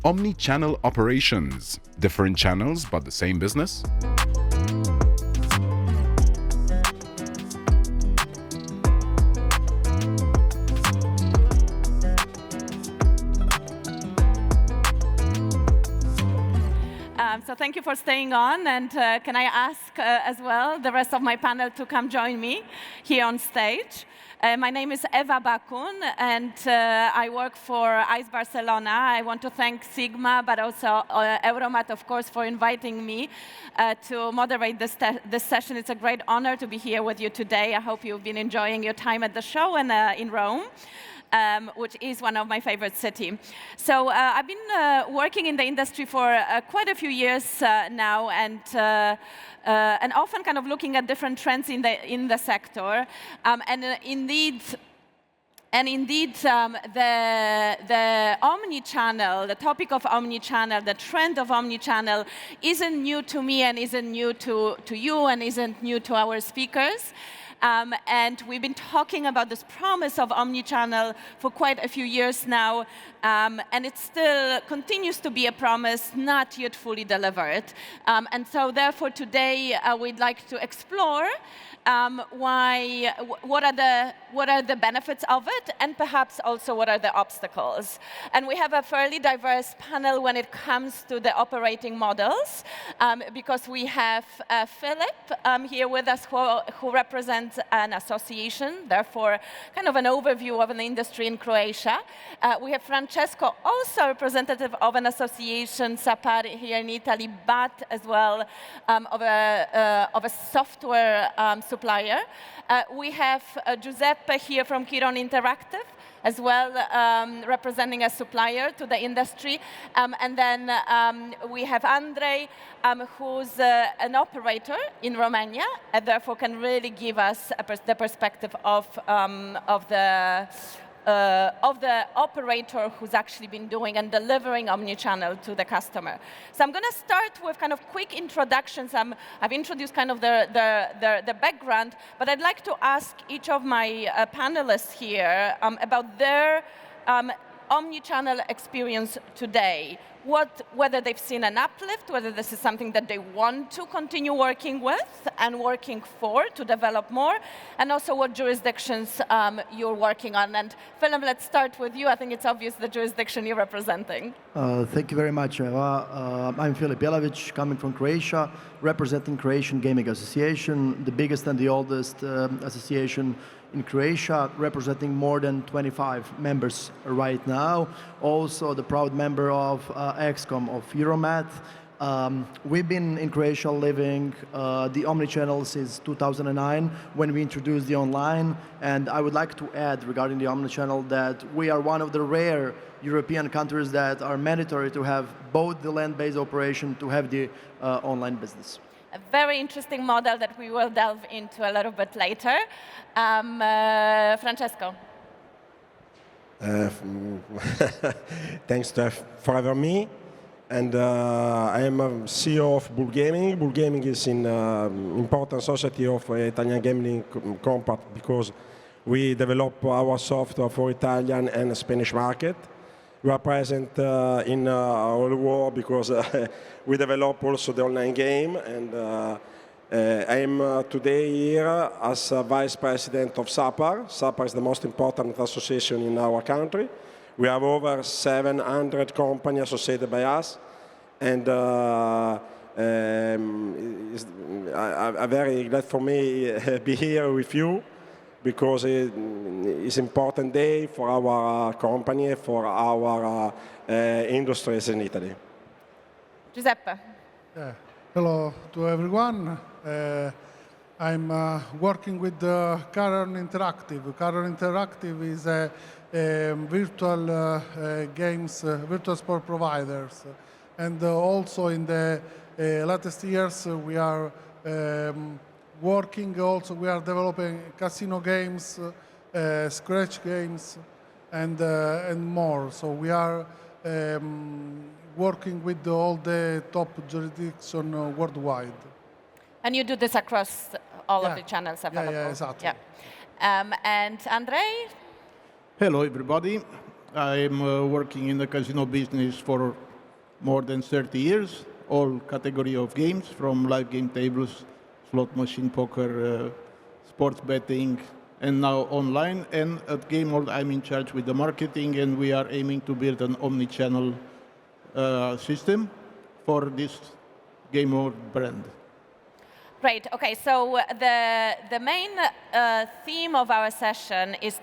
Omnichannel operations. Different channels, but the same business? So thank you for staying on, and can I ask as well the rest of my panel to come join me here on stage. My name is Eva Bakun, and I work for ICE Barcelona. I want to thank Sigma, but also Euromat, of course, for inviting me to moderate this session. It's a great honor to be here with you today. I hope you've been enjoying your time at the show and in Rome. Which is one of my favorite cities. So I've been working in the industry for quite a few years now, and often kind of looking at different trends in the sector. Indeed, the omnichannel, the topic of omnichannel, the trend of omnichannel isn't new to me and isn't new to you and isn't new to our speakers. And we've been talking about this promise of omnichannel for quite a few years now, and it still continues to be a promise not yet fully delivered. And so therefore today we'd like to explore what are the benefits of it, and perhaps also what are the obstacles. And we have a fairly diverse panel when it comes to the operating models, because we have Philip here with us who represents an association, therefore kind of an overview of an industry in Croatia. We have Francesco, also representative of an association, Sapari, here in Italy, but as well of a software supplier. We have Giuseppe here from Chiron Interactive, as well, representing a supplier to the industry. And then we have Andrei, who's an operator in Romania, and therefore can really give us the perspective of the operator who's actually been doing and delivering omnichannel to the customer. So I'm going to start with kind of quick introductions. I've introduced kind of the background, but I'd like to ask each of my panelists here about their omnichannel experience today. Whether they've seen an uplift, whether this is something that they want to continue working with and working for to develop more, and also what jurisdictions you're working on. And Philip, let's start with you. I think it's obvious the jurisdiction you're representing. Thank you very much, Eva. I'm Filip Jelavic, coming from Croatia, representing Croatian Gaming Association, the biggest and the oldest association in Croatia, representing more than 25 members right now. Also the proud member of ExCom of Euromat. We've been in Croatia living the omnichannel since 2009 when we introduced the online. And I would like to add regarding the omnichannel that we are one of the rare European countries that are mandatory to have both the land-based operation to have the online business. A very interesting model that we will delve into a little bit later. Francesco. Thanks for having me. And I am a CEO of Bull Gaming. Bull Gaming is an important society of Italian gaming company because we develop our software for Italian and Spanish market. We are present in all the world because we develop also the online game. And I am today here as Vice President of SAPAR. SAPAR is the most important association in our country. We have over 700 companies associated by us. And I'm very glad for me to be here with you, because it's an important day for our company, for our industries in Italy. Giuseppe. Hello to everyone. I'm working with Chiron Interactive. Chiron Interactive is a virtual games, virtual sport providers. And also in the latest years, we are working also, we are developing casino games, scratch games, and more. So we are working with all the top jurisdictions worldwide. And you do this across all of the channels available? Yeah, exactly. Yeah. And Andrei? Hello, everybody. I'm working in the casino business for more than 30 years, all category of games, from live game tables, slot machine, poker, sports betting, and now online. And at Game World, I'm in charge with the marketing, and we are aiming to build an omni-channel system for this Game World brand. Great. Okay, so the main theme of our session is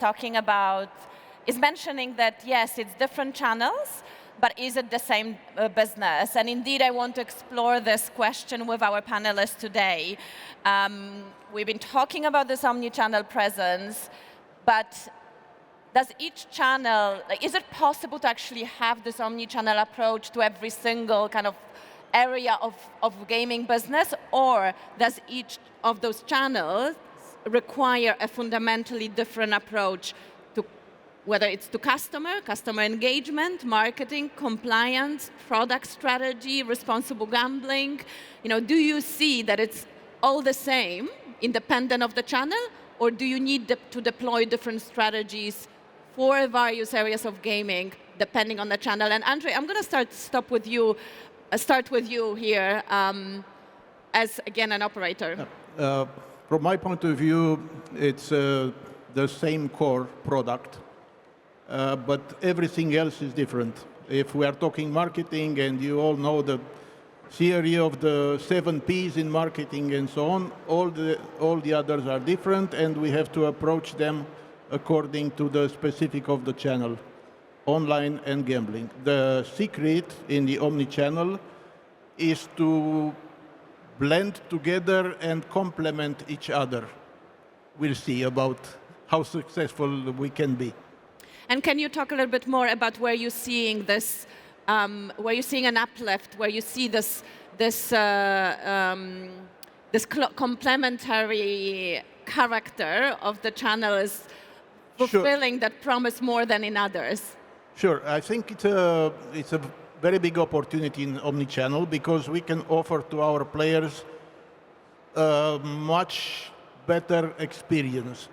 mentioning that yes, it's different channels, but is it the same business? And indeed, I want to explore this question with our panelists today. We've been talking about this omni-channel presence, but does each channel, is it possible to actually have this omni-channel approach to every single kind of area of gaming business, or does each of those channels require a fundamentally different approach to whether it's to customer engagement, marketing, compliance, product strategy, responsible gambling? Do you see that it's all the same, independent of the channel, or do you need to deploy different strategies for various areas of gaming, depending on the channel? And Andre, I'm going to start with you here, as again an operator. From my point of view, it's the same core product, but everything else is different. If we are talking marketing, and you all know the theory of the 7 Ps in marketing and so on, all the others are different, and we have to approach them according to the specific of the channel, online and gambling. The secret in the omni-channel is to blend together and complement each other. We'll see about how successful we can be. And can you talk a little bit more about where you're seeing this, where you're seeing an uplift, where you see this complementary character of the channel is fulfilling that promise more than in others? Sure. I think it's a very big opportunity in omnichannel because we can offer to our players a much better experience.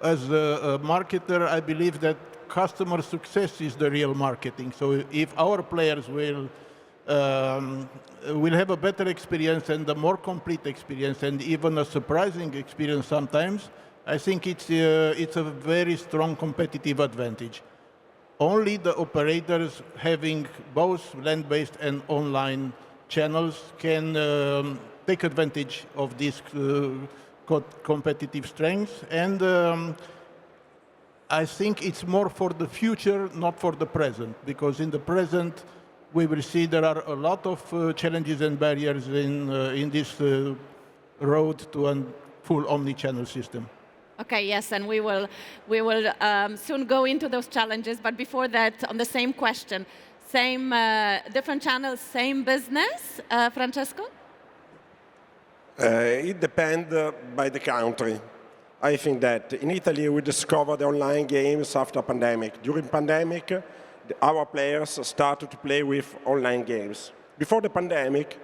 As a marketer, I believe that customer success is the real marketing. So if our players will have a better experience and a more complete experience, and even a surprising experience sometimes, I think it's a very strong competitive advantage. Only the operators having both land-based and online channels can take advantage of these competitive strengths. And I think it's more for the future, not for the present, because in the present, we will see there are a lot of challenges and barriers in this road to a full omni-channel system. Okay, yes, and we will soon go into those challenges. But before that, on the same question, different channels, same business, Francesco? It depends by the country. I think that in Italy we discovered online games after pandemic. During pandemic, our players started to play with online games. Before the pandemic,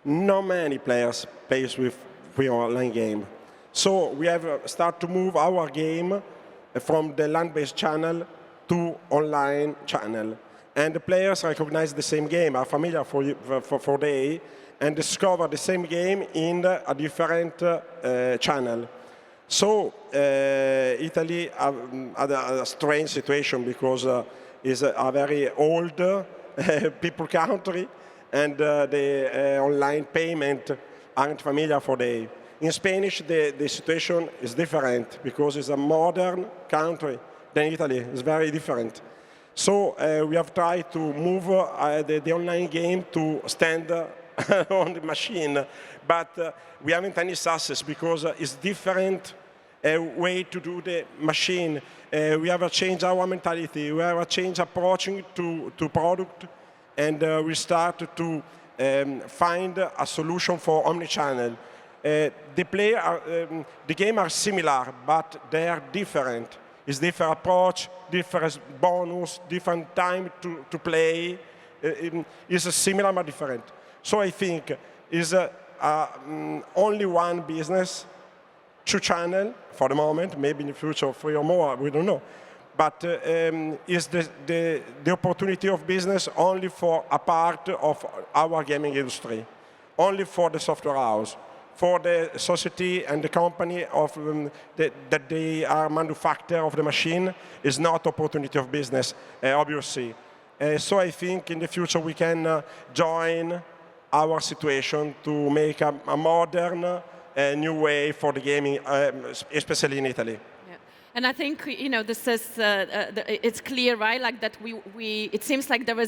not many players play with online game. So we have started to move our game from the land-based channel to online channel. And the players recognize the same game, are familiar for day, and discover the same game in a different channel. So Italy had a strange situation because it's a very old people country, and the online payment aren't familiar for day. In Spanish, the situation is different because it's a modern country than Italy. It's very different. So we have tried to move the online game to stand on the machine, but we haven't any success because it's different way to do the machine. We have changed our mentality. We have changed approaching to product, and we start to find a solution for omnichannel. The game are similar, but they are different. It's different approach, different bonus, different time to play. It's similar but different. So I think it's only one business, 2 channels for the moment, maybe in the future 3 or more, we don't know. but is the opportunity of business only for a part of our gaming industry, only for the software house, for the society and the company of that they are manufacturer of the machine is not opportunity of business, obviously. So I think in the future we can join our situation to make a modern, new way for the gaming, especially in Italy. Yeah. And I think this is it's clear, right? Like that it seems like there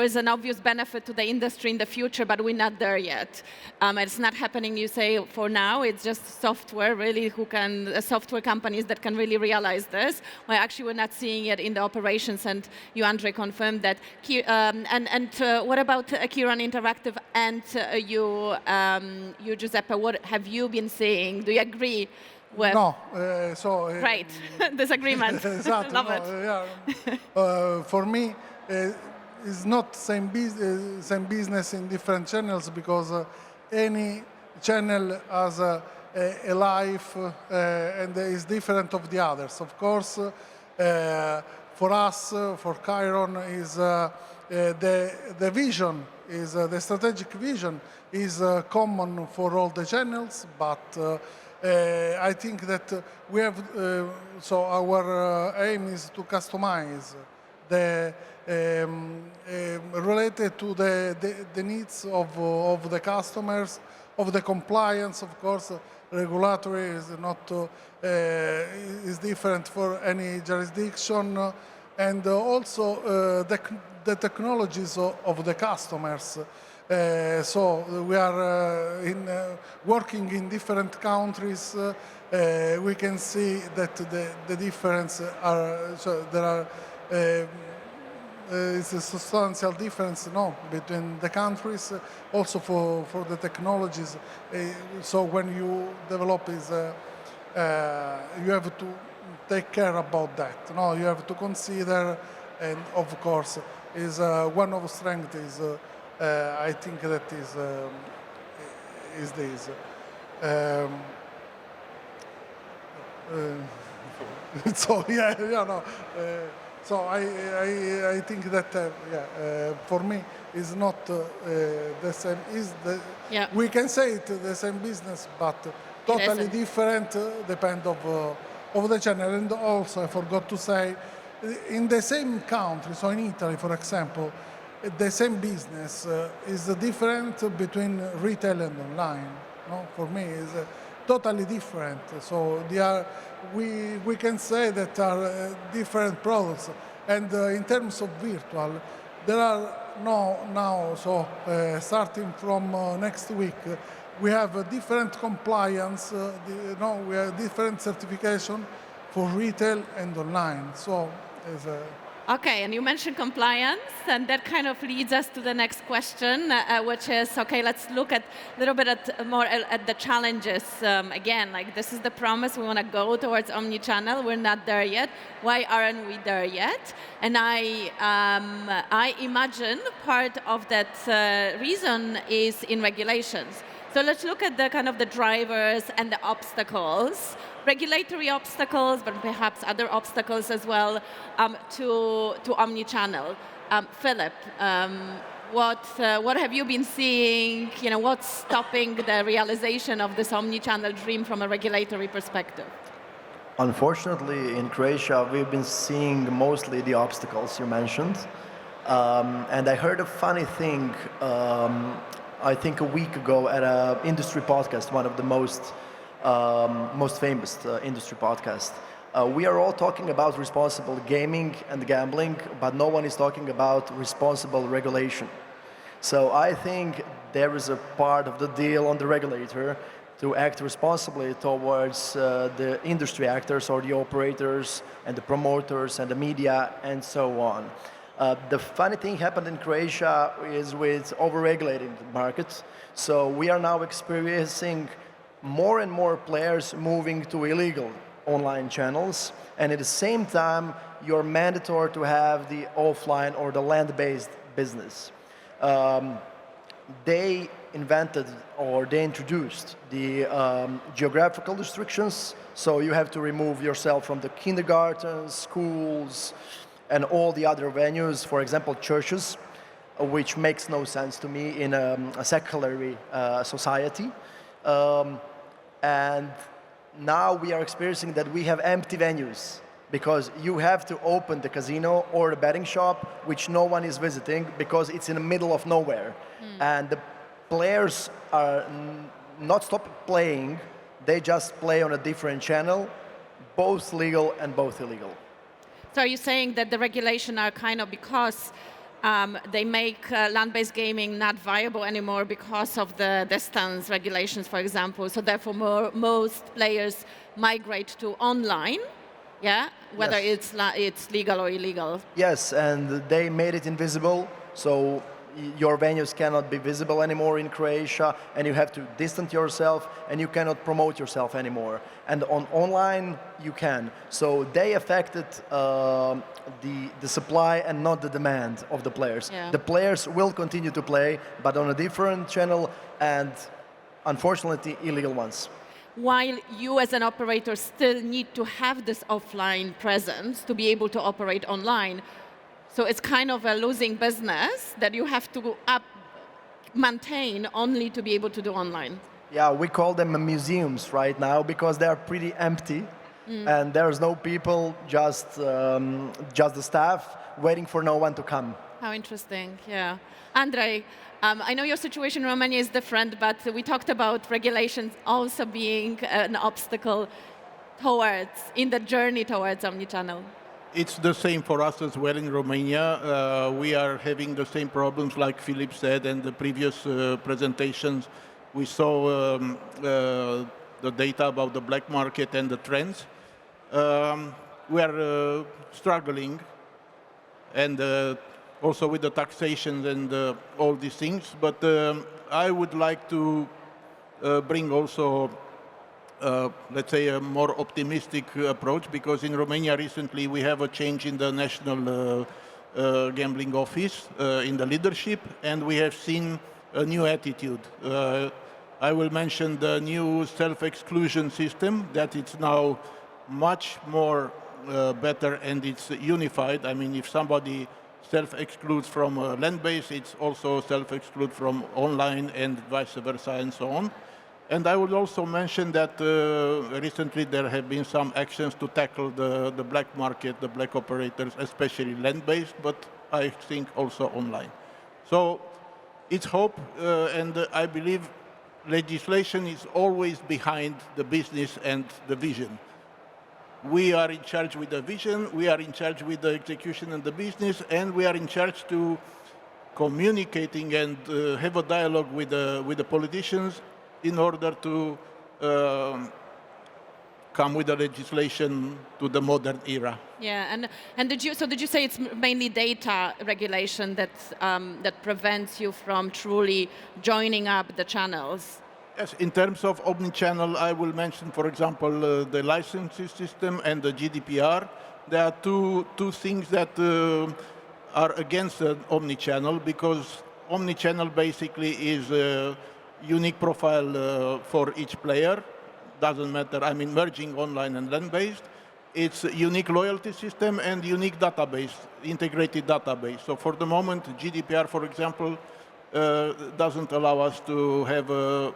is an obvious benefit to the industry in the future, but we're not there yet. It's not happening, you say, for now. It's just software, really, software companies that can really realize this. Well, actually, we're not seeing it in the operations, and you, Andre, confirmed that. What about Kiran Interactive and you, Giuseppe? What have you been seeing? Do you agree with? No, Right, disagreement. Esatto, Love it. Yeah. For me, it's not same business in different channels, because any channel has a life and is different of the others. Of course, for us, for Chiron, is the vision, is the strategic vision is common for all the channels, but I think that we have, so our aim is to customize the related to the needs of the customers, of the compliance. Of course, regulatory is not is different for any jurisdiction, and also the technologies of the customers. So we are working in different countries. We can see that the difference are, so there are is a substantial difference between the countries, also for the technologies. So when you develop you have to take care about that. You have to consider, and of course, is one of the strengths is I think that is this. So so I think that for me is not the same. We can say it the same business, but totally different. Depend of the channel. And also I forgot to say, in the same country, so in Italy, for example, the same business is different between retail and online. For me, is totally different. So we can say that are different products. And in terms of virtual, there are now, so starting from next week, we have a different compliance, we have different certification for retail and online. So is Okay, and you mentioned compliance, and that kind of leads us to the next question, which is, okay, let's look a little bit more at the challenges. Again, like this is the promise, we want to go towards omnichannel, we're not there yet. Why aren't we there yet? And I imagine part of that reason is in regulations. So let's look at the kind of the drivers and the obstacles, regulatory obstacles, but perhaps other obstacles as well to omnichannel. Philip, what have you been seeing? What's stopping the realization of this omnichannel dream from a regulatory perspective? Unfortunately, in Croatia, we've been seeing mostly the obstacles you mentioned. And I heard a funny thing, I think a week ago at an industry podcast, one of the most famous industry podcasts. We are all talking about responsible gaming and gambling, but no one is talking about responsible regulation. So I think there is a part of the deal on the regulator to act responsibly towards the industry actors or the operators and the promoters and the media and so on. The funny thing happened in Croatia is with over-regulating the markets. So we are now experiencing more and more players moving to illegal online channels. And at the same time, you're mandatory to have the offline or the land-based business. They invented or they introduced the geographical restrictions. So you have to remove yourself from the kindergartens, schools, and all the other venues, for example, churches, which makes no sense to me in a secular society. And now we are experiencing that we have empty venues because you have to open the casino or the betting shop, which no one is visiting because it's in the middle of nowhere. And the players are not stop playing, they just play on a different channel, both legal and both illegal. So are you saying that the regulation are kind of because they make land-based gaming not viable anymore because of the distance regulations, for example, so therefore most players migrate to online, yeah? Whether Yes. it's legal or illegal. Yes, and they made it invisible, so your venues cannot be visible anymore in Croatia, and you have to distance yourself, and you cannot promote yourself anymore. And on online, you can. So they affected the supply and not the demand of the players. Yeah. The players will continue to play, but on a different channel, and unfortunately, illegal ones. While you as an operator still need to have this offline presence to be able to operate online. So it's kind of a losing business that you have to maintain only to be able to do online. Yeah, we call them museums right now because they are pretty empty, and there's no people, just the staff waiting for no one to come. How interesting, yeah. Andrei, I know your situation in Romania is different, but we talked about regulations also being an obstacle in the journey towards omnichannel. It's the same for us as well in Romania. We are having the same problems like Philip said in the previous presentations. We saw the data about the black market and the trends. We are struggling and also with the taxation and all these things. But I would like to bring also let's say, a more optimistic approach, because in Romania recently we have a change in the National Gambling Office, in the leadership, and we have seen a new attitude. I will mention the new self-exclusion system, that it's now much more better and it's unified. I mean, if somebody self-excludes from land-based, it's also self-exclude from online and vice versa and so on. And I would also mention that recently there have been some actions to tackle the black market, the black operators, especially land-based, but I think also online. So it's hope, and I believe legislation is always behind the business and the vision. We are in charge with the vision, we are in charge with the execution and the business, and we are in charge to communicating and have a dialogue with the politicians in order to come with the legislation to the modern era. Yeah, and did you say it's mainly data regulation that prevents you from truly joining up the channels? Yes, in terms of omnichannel, I will mention, for example, the licensing system and the GDPR. There are two things that are against omnichannel, because omnichannel basically is unique profile for each player. Doesn't matter, I mean, merging online and land-based. It's a unique loyalty system and unique database, integrated database. So for the moment, GDPR, for example, doesn't allow us to have a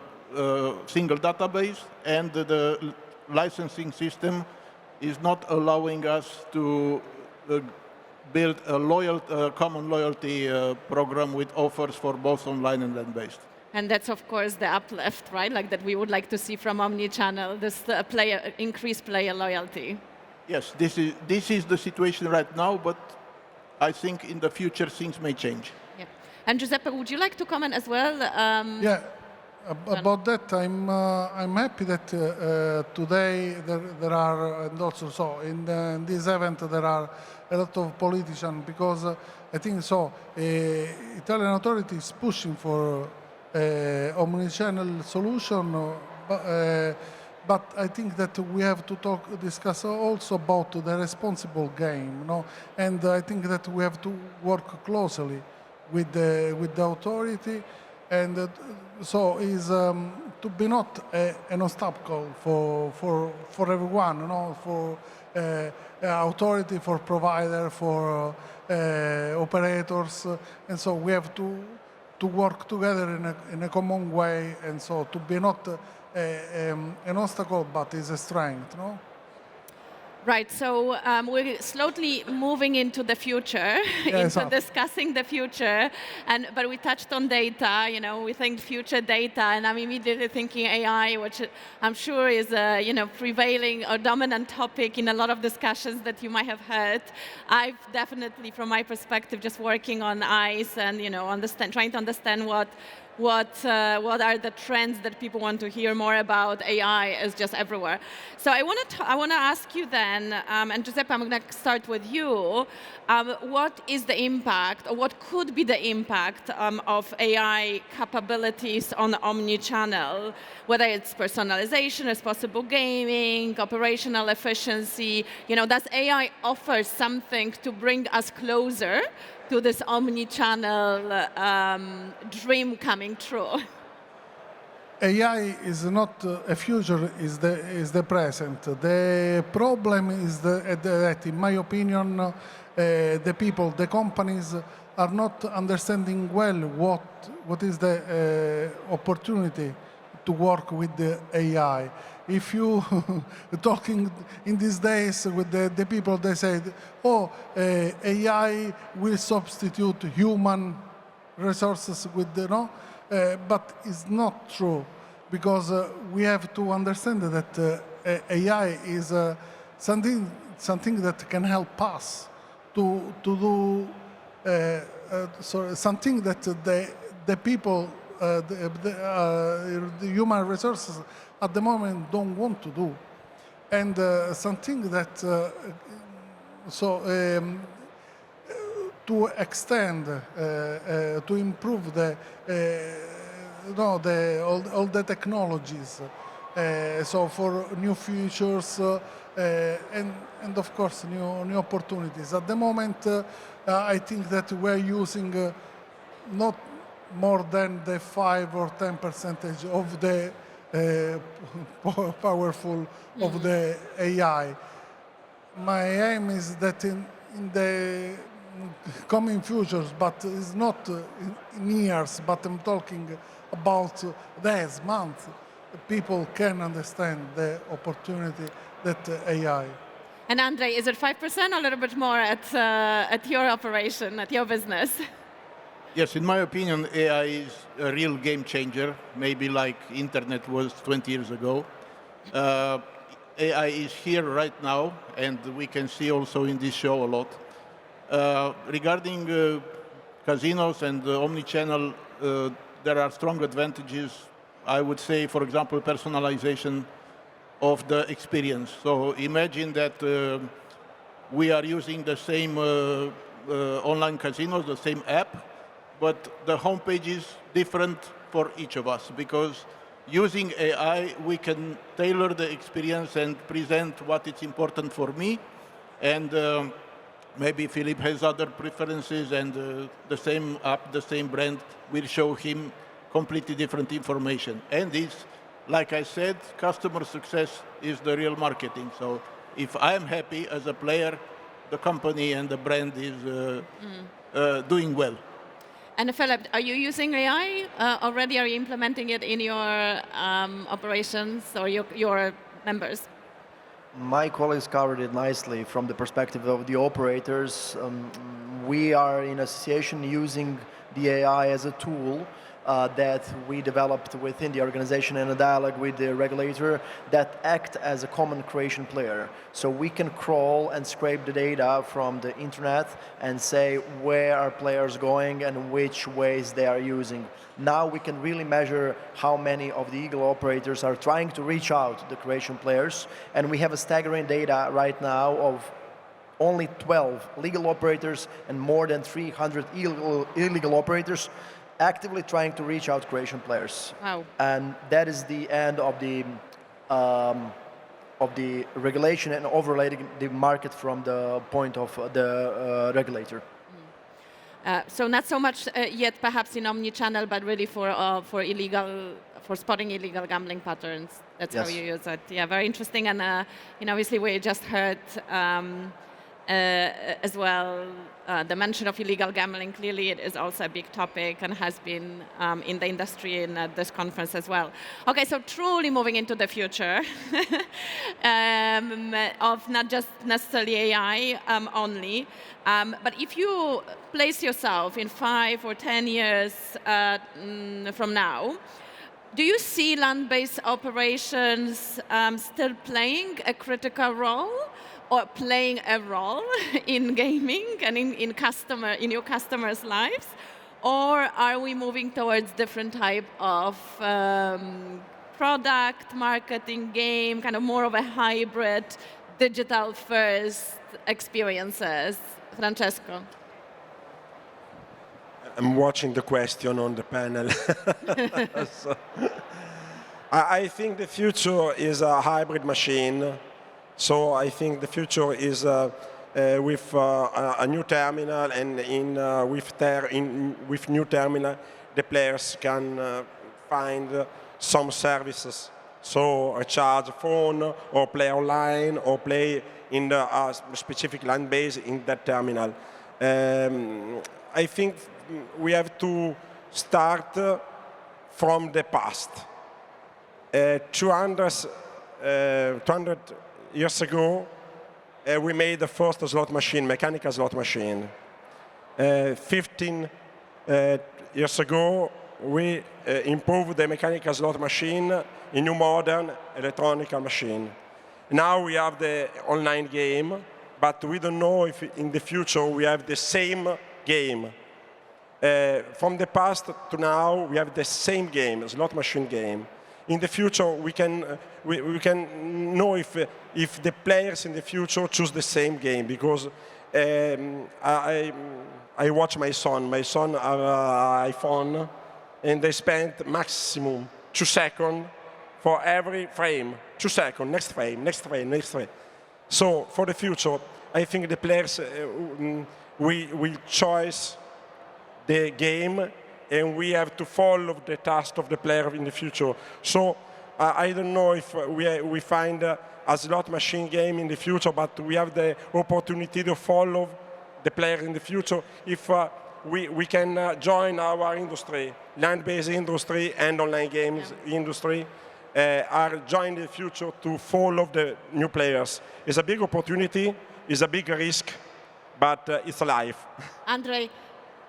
single database, and the licensing system is not allowing us to build a common loyalty program with offers for both online and land-based. And that's, of course, the uplift, right? Like that we would like to see from Omnichannel, this increased player loyalty. Yes, this is the situation right now, but I think in the future things may change. Yeah. And Giuseppe, would you like to comment as well? Yeah, about that, I'm happy that today there are, and also so in this event there are a lot of politicians, because I think so. Italian authorities pushing for omnichannel solution, but I think that we have to discuss also about the responsible game, no? And I think that we have to work closely with the authority and so is to be not an obstacle for everyone, you know, for authority, for provider, for operators, and so we have to work together in a common way, and so to be not an obstacle, but is a strength, no? Right, so we're slowly moving into the future, into discussing the future, but we touched on data, you know, we think future data, and I'm immediately thinking AI, which I'm sure is a, you know, prevailing or dominant topic in a lot of discussions that you might have heard. I've definitely, from my perspective, just working on ICE and, you know, trying to understand what are the trends that people want to hear more about. AI is just everywhere. So I want to ask you then, and Giuseppe, I'm going to start with you. What is the impact, or what could be the impact of AI capabilities on Omnichannel, whether it's personalization, responsible gaming, operational efficiency? You know, does AI offer something to bring us closer to this omni-channel dream coming true? AI is not a future, is the present. The problem is that, in my opinion, the people, the companies are not understanding well what is the opportunity to work with the AI. If you talking in these days with the people, they said, oh, AI will substitute human resources with the, no? But it's not true, because we have to understand that AI is something that can help us to do something that the people, the human resources at the moment don't want to do, and something that to extend, to improve all the technologies, so for new features and of course new opportunities. At the moment, I think that we're using not more than the 5 or 10% of the powerful of the AI. My aim is that in the coming futures, but it's not in years, but I'm talking about days, months, people can understand the opportunity that AI. And Andre, is it 5% or a little bit more at your operation, at your business? Yes, in my opinion, AI is a real game changer, maybe like internet was 20 years ago. AI is here right now, and we can see also in this show a lot. Regarding casinos and omnichannel, there are strong advantages. I would say, for example, personalization of the experience. So imagine that we are using the same online casinos, the same app, but the homepage is different for each of us, because using AI, we can tailor the experience and present what is important for me. And maybe Philip has other preferences, and the same app, the same brand will show him completely different information. And this, like I said, customer success is the real marketing. So if I'm happy as a player, the company and the brand is doing well. And Philip, are you using AI already? Are you implementing it in your operations or your members? My colleagues covered it nicely from the perspective of the operators. We are in association using the AI as a tool that we developed within the organization in a dialogue with the regulator that act as a common creation player. So we can crawl and scrape the data from the internet and say where are players going and which ways they are using. Now we can really measure how many of the legal operators are trying to reach out to the creation players, and we have a staggering data right now of only 12 legal operators and more than 300 illegal operators actively trying to reach out creation players. Wow. And that is the end of the regulation and overlaying the market from the point of the regulator. So not so much yet perhaps in omnichannel, but really for spotting illegal gambling patterns. That's how you use it. Yeah, very interesting. And obviously we just heard as well the mention of illegal gambling. Clearly it is also a big topic and has been in the industry and at this conference as well. Okay, so truly moving into the future of not just necessarily AI only, but if you place yourself in 5 or 10 years from now, do you see land-based operations still playing a critical role or playing a role in gaming and in your customers' lives? Or are we moving towards different type of product, marketing, game, kind of more of a hybrid, digital-first experiences? Francesco? I'm watching the question on the panel. So, I think the future is a hybrid machine. So I think the future is with a new terminal, and with new terminal, the players can find some services. So recharge a phone, or play online, or play in the specific land base in that terminal. I think we have to start from the past. 200 years ago, we made the first slot machine, mechanical slot machine. 15 years ago, we improved the mechanical slot machine in new modern electronic machine. Now we have the online game, but we don't know if in the future we have the same game. From the past to now, we have the same game, slot machine game. In the future, we can know if the players in the future choose the same game, because I watch my son. My son have an iPhone, and they spend maximum 2 seconds for every frame. 2 seconds, next frame, next frame, next frame. So for the future, I think the players will choose the game, and we have to follow the task of the player in the future. So I don't know if we find a slot machine game in the future, but we have the opportunity to follow the player in the future if we can join our industry, land-based industry and online games industry, are joining the future to follow the new players. It's a big opportunity, it's a big risk, but it's life. Andrei,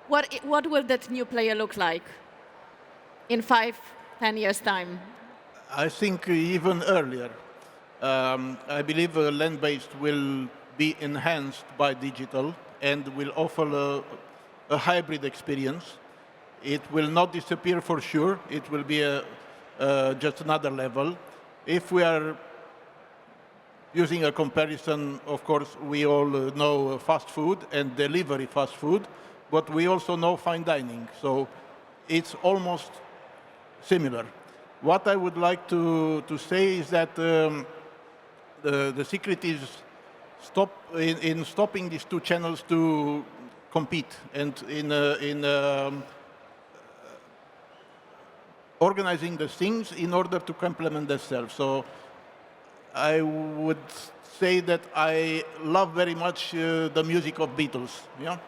what will that new player look like in 5, 10 years' time? I think even earlier. I believe land-based will be enhanced by digital and will offer a hybrid experience. It will not disappear for sure. It will be just another level. If we are using a comparison, of course, we all know fast food and delivery fast food, but we also know fine dining. So it's almost similar. What I would like to say is that the secret is in stopping these two channels to compete and in organizing the things in order to complement themselves. So I would say that I love very much the music of Beatles, yeah?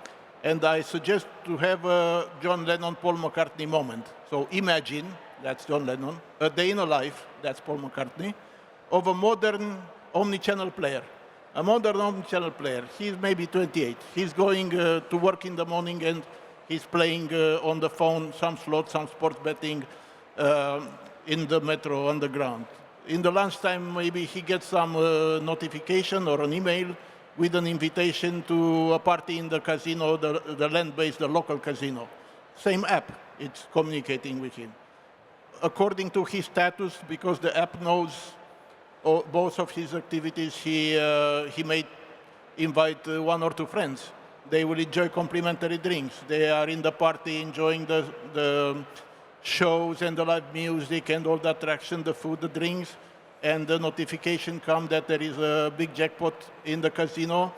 And I suggest to have a John Lennon-Paul McCartney moment. So imagine, that's John Lennon, a day in a life, that's Paul McCartney, of a modern omnichannel player. A modern omnichannel player, he's maybe 28. He's going to work in the morning and he's playing on the phone some slots, some sports betting in the metro underground. In the lunchtime, maybe he gets some notification or an email with an invitation to a party in the casino, the land-based, the local casino. Same app, it's communicating with him. According to his status, because the app knows both of his activities, he may invite 1 or 2 friends. They will enjoy complimentary drinks. They are in the party enjoying the shows and the live music and all the attraction, the food, the drinks, and the notification comes that there is a big jackpot in the casino.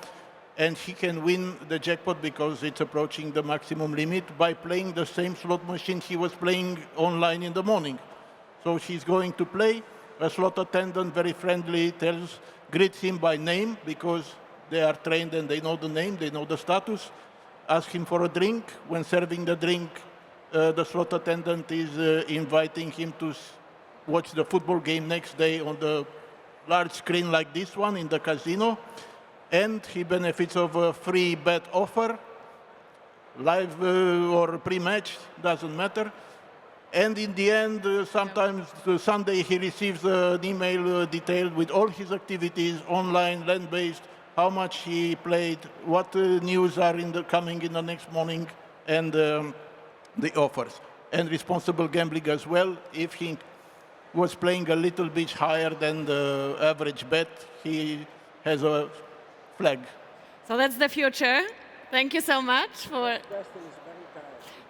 and he can win the jackpot because it's approaching the maximum limit by playing the same slot machine he was playing online in the morning. So she's going to play. A slot attendant, very friendly, greets him by name because they are trained and they know the name, they know the status. Ask him for a drink. When serving the drink, the slot attendant is inviting him to watch the football game next day on the large screen like this one in the casino. And he benefits of a free bet offer, live or pre-match, doesn't matter. And in the end, sometimes Sunday, he receives an email detailed with all his activities, online, land-based, how much he played, what news are coming in the next morning, and the offers. And responsible gambling as well. If he was playing a little bit higher than the average bet, he has a flag. So that's the future. Thank you so much for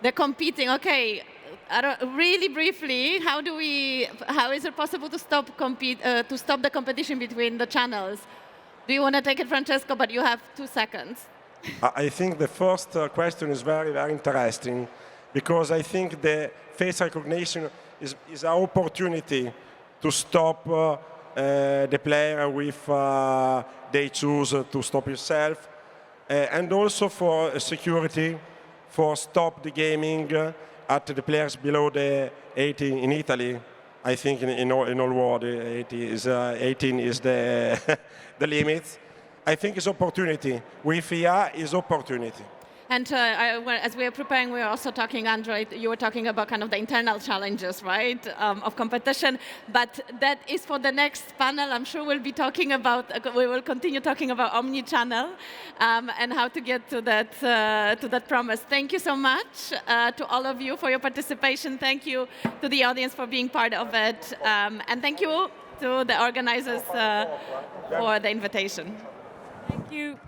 the competing. Okay. Really briefly, how is it possible to stop the competition between the channels? Do you want to take it, Francesco? But you have 2 seconds. I think the first question is very, very interesting because I think the face recognition is an opportunity to stop the player if they choose to stop himself, and also for security, for stop the gaming at the players below the 18 in Italy. I think in all world, 18 is the the limit. I think it's opportunity. With IA is opportunity. And as we were preparing, we were also talking, Android, you were talking about kind of the internal challenges, right, of competition. But that is for the next panel. I'm sure we'll be talking about, we will continue talking about Omnichannel and how to get to that promise. Thank you so much to all of you for your participation. Thank you to the audience for being part of it. And thank you to the organizers for the invitation. Thank you.